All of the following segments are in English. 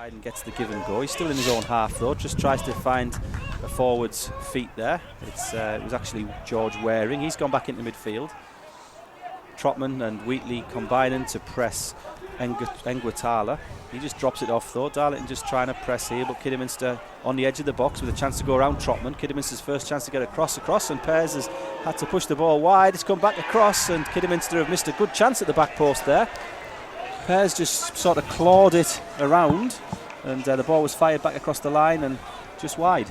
And gets the give and go. He's still in his own half though, just tries to find a forward's feet there. It was actually George Waring. He's gone back into midfield. Trotman and Wheatley combining to press Nguatala. He just drops it off though. Darlington just trying to press here, but Kidderminster on the edge of the box with a chance to go around Trotman. Kidderminster's first chance to get across, and Pears has had to push the ball wide. It's come back across, and Kidderminster have missed a good chance at the back post there. Pears just sort of clawed it around, and the ball was fired back across the line and just wide.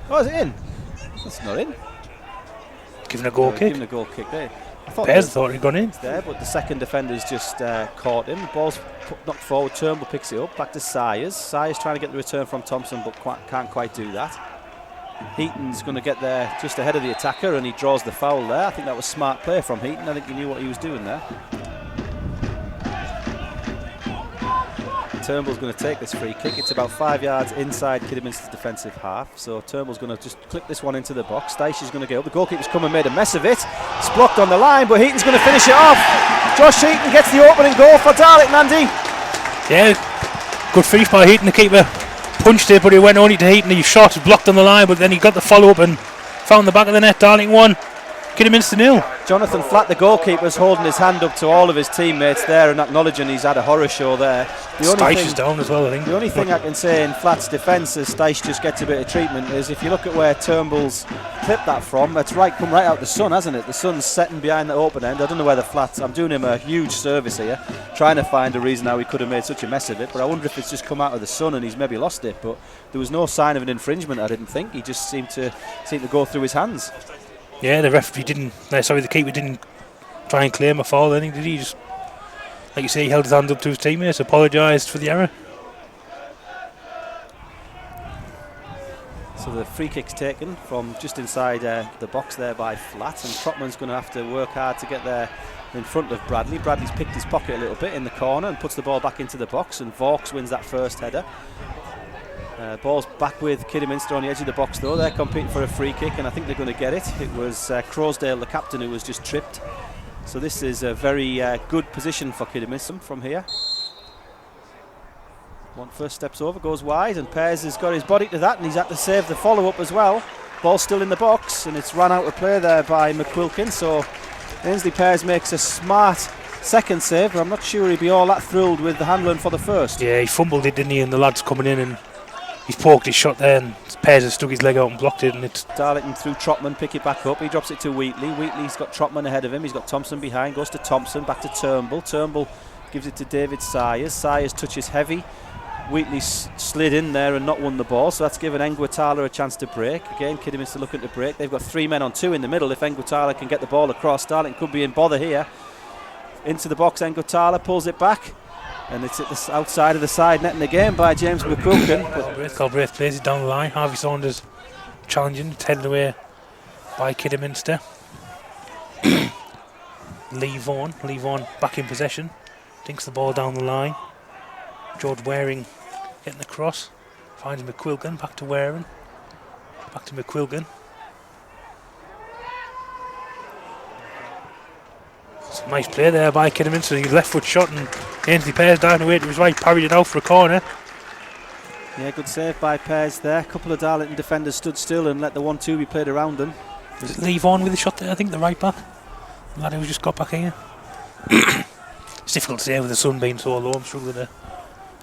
Oh, is it in? That's not in. Giving a goal kick. Giving a goal kick there. Pears thought he'd gone in. There, but the second defender's just caught him. The ball's knocked forward. Turnbull picks it up. Back to Sayers. Sayers trying to get the return from Thompson, but can't quite do that. Heaton's going to get there just ahead of the attacker, and he draws the foul there. I think that was smart play from Heaton. I think he knew what he was doing there. Turnbull's going to take this free kick. It's about 5 yards inside Kidderminster's defensive half. So Turnbull's going to just clip this one into the box. Dyche is going to get up. The goalkeeper's come and made a mess of it. It's blocked on the line, but Heaton's going to finish it off. Josh Heaton gets the opening goal for Darlington, Andy. Yeah, good finish by Heaton. The keeper punched it, but he went only to Heaton. He shot, blocked on the line, but then he got the follow up and found the back of the net. Darlington 1, Kidderminster 0. Jonathan Flatt, the goalkeeper's holding his hand up to all of his teammates there and acknowledging he's had a horror show there. Dyche is down as well, I think. The only thing I can say in Flatt's defence, as Dyche just gets a bit of treatment, is if you look at where Turnbull's clipped that from, it's come right out the sun, hasn't it? The sun's setting behind the open end. I don't know whether Flatt's, I'm doing him a huge service here, trying to find a reason how he could have made such a mess of it, but I wonder if it's just come out of the sun and he's maybe lost it, but there was no sign of an infringement, I didn't think. He just seemed to go through his hands. Yeah, the keeper didn't try and claim a foul, did he? Just, like you say, he held his hand up to his teammates, apologised for the error. So the free kick's taken from just inside the box there by Flatt, and Trotman's going to have to work hard to get there in front of Bradley. Bradley's picked his pocket a little bit in the corner and puts the ball back into the box, and Vaux wins that first header. Ball's back with Kidderminster on the edge of the box though. They're competing for a free kick, and I think they're going to get it. It was Crosdale, the captain, who was just tripped. So this is a very good position for Kidderminster from here. One first steps over, goes wide, and Pears has got his body to that, and he's had to save the follow-up as well. Ball's still in the box, and it's run out of play there by McQuilkin. So Ainsley Pears makes a smart second save, but I'm not sure he'd be all that thrilled with the handling for the first. Yeah, he fumbled it, didn't he? And the lad's coming in, and he's poked his shot there, and Pears has stuck his leg out and blocked it, and it's Darlington through Trotman, pick it back up. He drops it to Wheatley. Wheatley's got Trotman ahead of him. He's got Thompson behind. Goes to Thompson, back to Turnbull. Turnbull gives it to David Sayers. Sayers touches heavy. Wheatley slid in there and not won the ball, so that's given Nguatala a chance to break. Again, Kidderminster looking to break. They've got 3 men on 2 in the middle. If Nguatala can get the ball across, Darlington could be in bother here. Into the box, Nguatala pulls it back, and it's at the outside of the side netting again by James McQuilkin. Galbraith plays it down the line. Harvey Saunders challenging, it's headed away by Kidderminster. Lee Vaughan back in possession, dinks the ball down the line. George Waring getting the cross, finds McQuilkin, back to Waring, back to McQuilkin. Some nice play there by Kidderminster. His left foot shot, and Ainsley Pears down the way to his right, parried it out for a corner. Yeah, good save by Pears there. A couple of Darlington defenders stood still and let the 1-2 be played around them. Was it Lee Vaughan with the shot there? I think the right back. The lad who just got back here. It's difficult to say with the sun being so low. I'm struggling to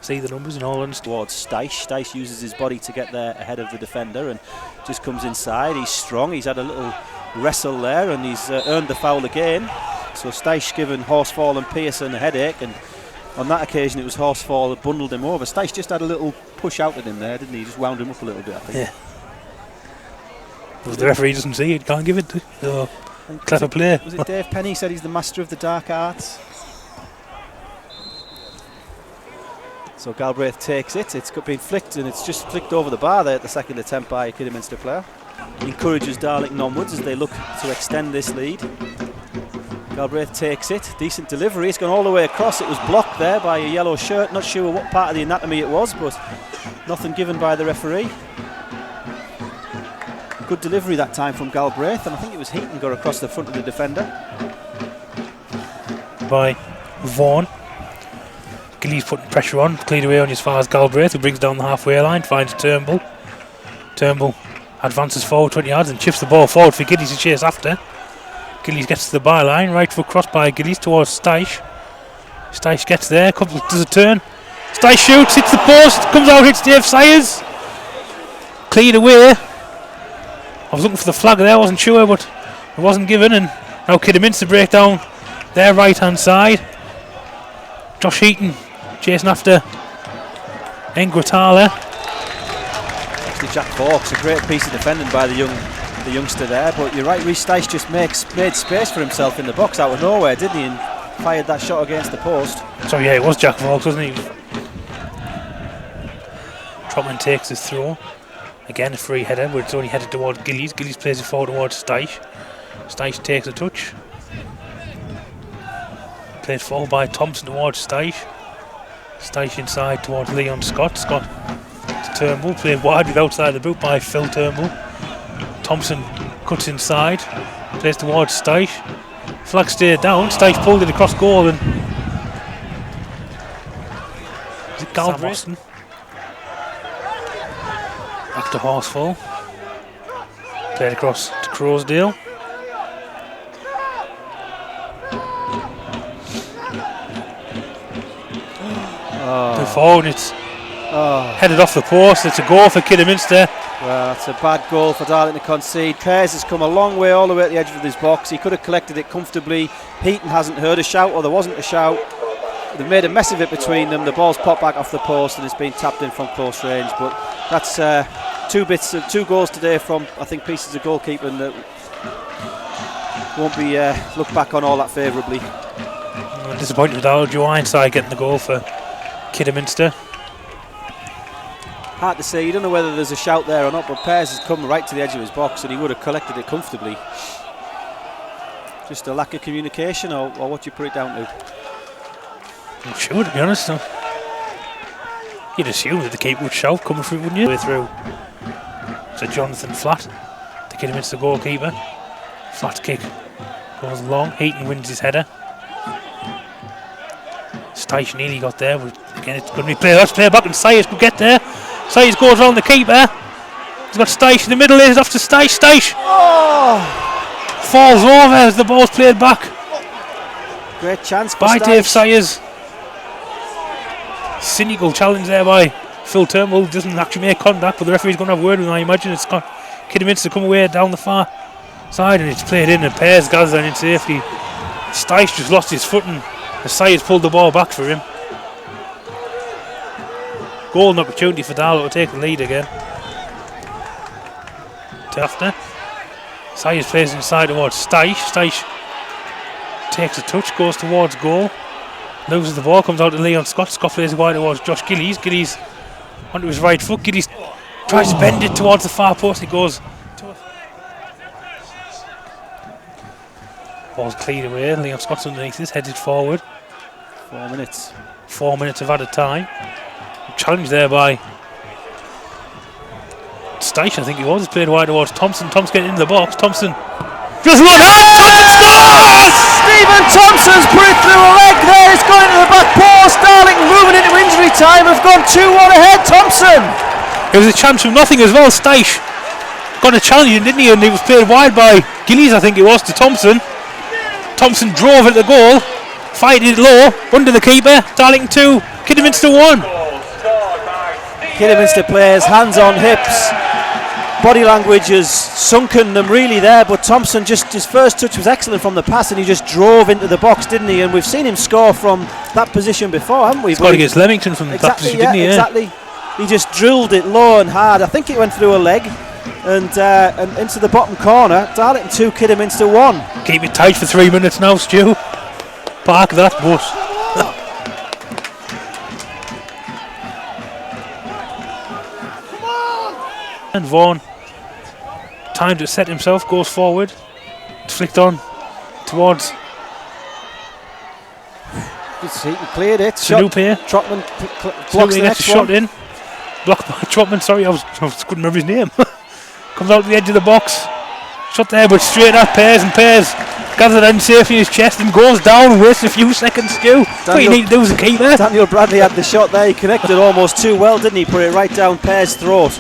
see the numbers in all honesty. Towards Dyche. Dyche uses his body to get there ahead of the defender and just comes inside. He's strong. He's had a little wrestle there, and he's earned the foul again. So Dyche given Horsfall and Pearson a headache, and on that occasion it was Horsfall that bundled him over. Dyche just had a little push out at him there, didn't he? Just wound him up a little bit, I think. Yeah. But the referee doesn't see it, can't give it to. So clever play. Was it Dave Penny said he's the master of the dark arts? So Galbraith takes it. It's been flicked, and it's just flicked over the bar there at the second attempt by a Kidderminster player. Encourages Darlington onwards as they look to extend this lead. Galbraith takes it, decent delivery, it's gone all the way across. It was blocked there by a yellow shirt, not sure what part of the anatomy it was, but nothing given by the referee. Good delivery that time from Galbraith, and I think it was Heaton got across the front of the defender. by Vaughan. Gillies putting pressure on, cleared away on as far as Galbraith, who brings down the halfway line, finds Turnbull. Turnbull advances forward 20 yards and chips the ball forward for Gillies to chase after. Gillies gets to the byline, right foot cross by Gillies towards Steisch. Steisch gets there, does a turn. Steisch shoots, hits the post, comes out, hits Dave Sayers. Cleared away. I was looking for the flag there, I wasn't sure, but it wasn't given. And now Kidderminster break down their right hand side. Josh Heaton chasing after Engratala. Actually, Jack Vaux's a great piece of defending by the youngster there. But you're right, Rhys Steisch just made space for himself in the box out of nowhere, didn't he? And fired that shot against the post. So yeah, it was Jack Vaux, wasn't he? Trotman takes his throw. Again, a free header, but it's only headed towards Gillies. Gillies plays it forward towards Steisch. Steisch takes a touch. Played forward by Thompson towards Steisch. Steisch inside towards Leon Scott. Scott to Turnbull. Played wide with outside the boot by Phil Turnbull. Thompson cuts inside. Plays towards Steisch. Flag stayed down. Steisch pulled it across goal and is it Galbraith? Back to Horsfall. Played across to Crowsdale. To forward, it's headed off the post. It's a goal for Kidderminster. Well, it's a bad goal for Darlington to concede. Pears has come a long way all the way at the edge of his box. He could have collected it comfortably. Heaton hasn't heard a shout, or there wasn't a shout. They've made a mess of it between them. The ball's popped back off the post and it's been tapped in from close range. But that's two goals today from, I think, pieces of goalkeeping that won't be looked back on all that favourably. Disappointed with our Joe Ironside getting the goal for Kidderminster. Hard to say, you don't know whether there's a shout there or not, but Pears has come right to the edge of his box and he would have collected it comfortably. Just a lack of communication, or what do you put it down to? I'm sure, to be honest. You'd assume that the keeper would shout coming through, wouldn't you? Way through. So Jonathan Flatt, the Kidderminster goalkeeper. Flat kick goes long. Heaton wins his header. Steisch nearly got there, but again it's going to be played. Let's play back and Sayers could get there. Sayers goes around the keeper. He's got Steisch in the middle. It's off to Steisch. Steisch falls over as the ball's played back. Great chance by Dave Sayers. Cynical challenge there by Phil Turnbull. Doesn't actually make contact, but the referee's going to have a word with him. I imagine it's got Kidderminster to come away down the far side, and it's played in, and Pears gathers down in safety. Steisch just lost his footing as Sayers pulled the ball back for him. Golden opportunity for Darlow to take the lead again. After Sayers plays inside towards Steisch. Steisch takes a touch, goes towards goal, loses the ball, comes out to Leon Scott. Scott plays wide towards Josh Gillies. Gillies onto his right foot. Gillies tries to bend it towards the far post. It goes. Ball's cleared away. Leon Scott's underneath this, headed forward. 4 minutes. 4 minutes of added time. Challenge there by Steisch, I think he was. Played wide towards Thompson. Thompson getting into the box. Thompson just run out. Thompson scores! Stephen Thompson's put it through a leg there. It's going to the back post. Darlington moving into injury time. Have gone 2-1 ahead. Thompson. It was a chance from nothing as well. Steisch got a challenge, didn't he? And it was played wide by Gillies, I think it was, to Thompson. Thompson drove at the goal, fired it low, under the keeper. Darlington 2, Kidderminster 1. Kidderminster players, hands on hips. Body language has sunken them really there, but Thompson, just his first touch was excellent from the pass and he just drove into the box, didn't he? And we've seen him score from that position before, haven't we? He's got against Leamington from that position, didn't he? Exactly. He just drilled it low and hard. I think it went through a leg and into the bottom corner. Darlington 2, Kidderminster 1. Keep it tight for 3 minutes now, Stu. Park that bus. And Vaughan, time to set himself, goes forward. It's flicked on towards. He cleared it. Shot. Trotman blocks the next shot in. Blocked by Trotman. Sorry, I couldn't remember his name. Comes out to the edge of the box. Shot there, but straight at Pears, and Pears gathered in safely in his chest and goes down and wastes a few seconds too. What you need to do as a keeper. Daniel Bradley had the shot there. He connected almost too well, didn't he? Put it right down Pear's throat.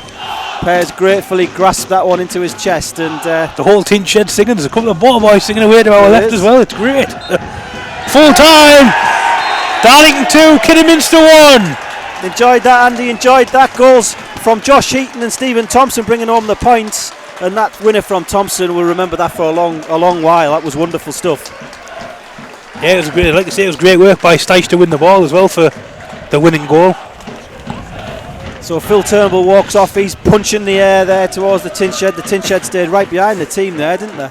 Pear's gratefully grasped that one into his chest, and the whole tin shed singing. There's a couple of Botter boys singing away to our left as well. It's great. Full time. Darlington 2, Kidderminster 1. Enjoyed that, Andy. Enjoyed that. Goals from Josh Heaton and Stephen Thompson bringing home the points, and that winner from Thompson, we'll remember that for a long while. That was wonderful stuff. Yeah, it was great. Like I say, it was great work by Stice to win the ball as well for the winning goal. So Phil Turnbull walks off. He's punching the air there towards the tin shed. The tin shed stayed right behind the team there, didn't they?